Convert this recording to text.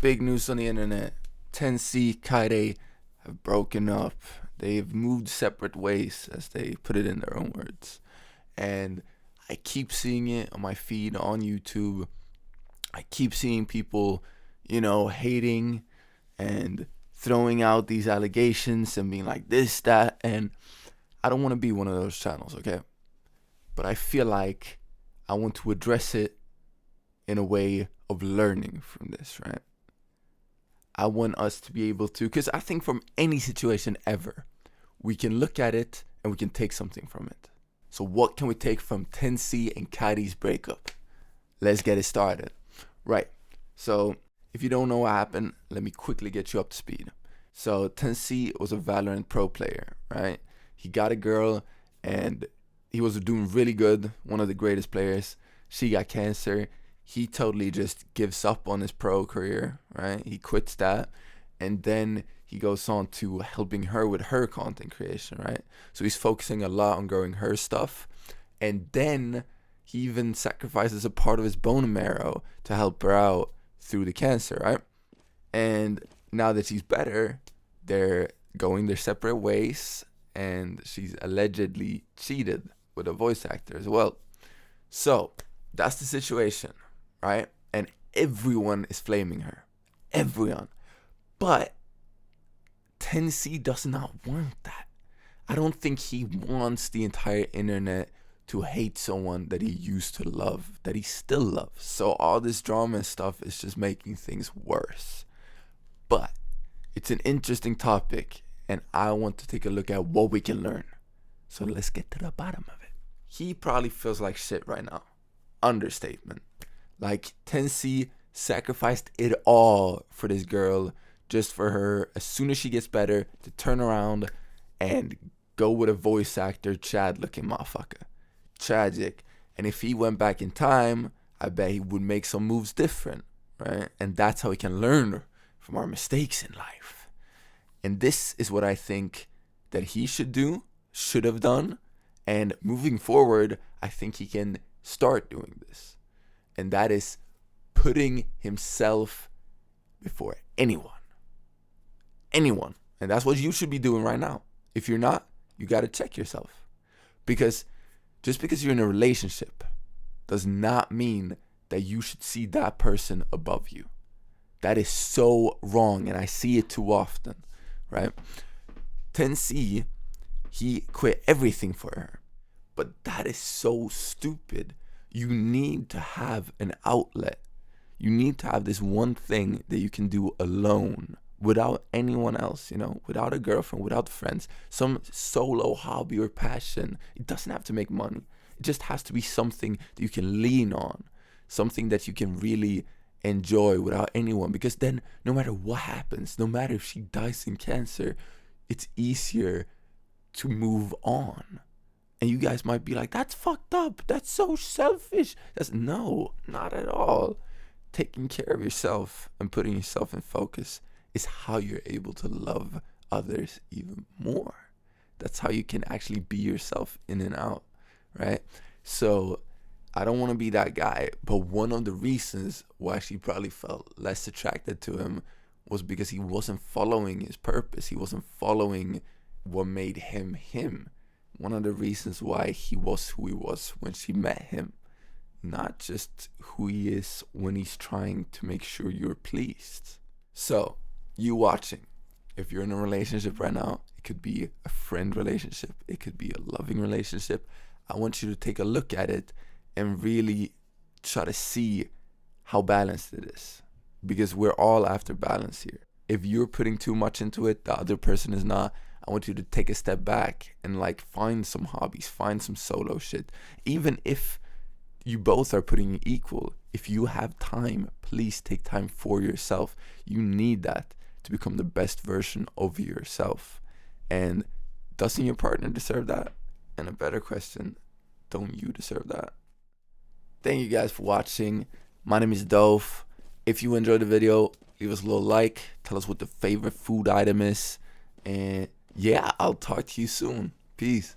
Big news on the internet. TenZ and Kyedae have broken up. They've moved separate ways, as they put it in their own words. And I keep seeing it on my feed on YouTube. I keep seeing people, hating and throwing out these allegations and being like this, that. And I don't want to be one of those channels, okay? But I feel like I want to address it in a way of learning from this, right? I want us to be able to, because I think from any situation ever, we can look at it and we can take something from it. So what can we take from TenZ and Kyedae's breakup? Let's get it started. Right. So if you don't know what happened, let me quickly get you up to speed. So TenZ was a Valorant pro player, right? He got a girl and he was doing really good, one of the greatest players. She got cancer. He totally just gives up on his pro career, right? He quits that. And then he goes on to helping her with her content creation, right? So he's focusing a lot on growing her stuff. And then he even sacrifices a part of his bone marrow to help her out through the cancer, right? And now that she's better, they're going their separate ways. And she's allegedly cheated with a voice actor as well. So that's the situation, right? And everyone is flaming her. Everyone. But TenZ does not want that. I don't think he wants the entire internet to hate someone that he used to love, that he still loves. So all this drama and stuff is just making things worse. But it's an interesting topic, and I want to take a look at what we can learn. So let's get to the bottom of it. He probably feels like shit right now. Understatement. Like TenZ sacrificed it all for this girl, just for her, as soon as she gets better, to turn around and go with a voice actor, Chad looking motherfucker. Tragic. And if he went back in time, I bet he would make some moves different, right? And that's how we can learn from our mistakes in life. And this is what I think that he should have done. And moving forward, I think he can start doing this. And that is putting himself before anyone. Anyone. And that's what you should be doing right now. If you're not, you got to check yourself. Because just because you're in a relationship does not mean that you should see that person above you. That is so wrong, and I see it too often, right? TenZ, he quit everything for her. But that is so stupid. You need to have an outlet. You need to have this one thing that you can do alone, without anyone else, without a girlfriend, without friends, some solo hobby or passion. It doesn't have to make money. It just has to be something that you can lean on, something that you can really enjoy without anyone. Because then no matter what happens, no matter if she dies in cancer, it's easier to move on. And you guys might be like, that's fucked up. That's so selfish. No, not at all. Taking care of yourself and putting yourself in focus is how you're able to love others even more. That's how you can actually be yourself in and out, right? So I don't want to be that guy, but one of the reasons why she probably felt less attracted to him was because he wasn't following his purpose. He wasn't following what made him him. One of the reasons why he was who he was when she met him, not just who he is when he's trying to make sure you're pleased. So you watching, if you're in a relationship right now, it could be a friend relationship, it could be a loving relationship. I want you to take a look at it and really try to see how balanced it is, because we're all after balance here. If you're putting too much into it, the other person is not. I want you to take a step back and find some hobbies, find some solo shit. Even if you both are putting equal, if you have time, please take time for yourself. You need that to become the best version of yourself. And doesn't your partner deserve that? And a better question, don't you deserve that? Thank you guys for watching. My name is Dove. If you enjoyed the video, leave us a little like. Tell us what the favorite food item is. And yeah, I'll talk to you soon. Peace.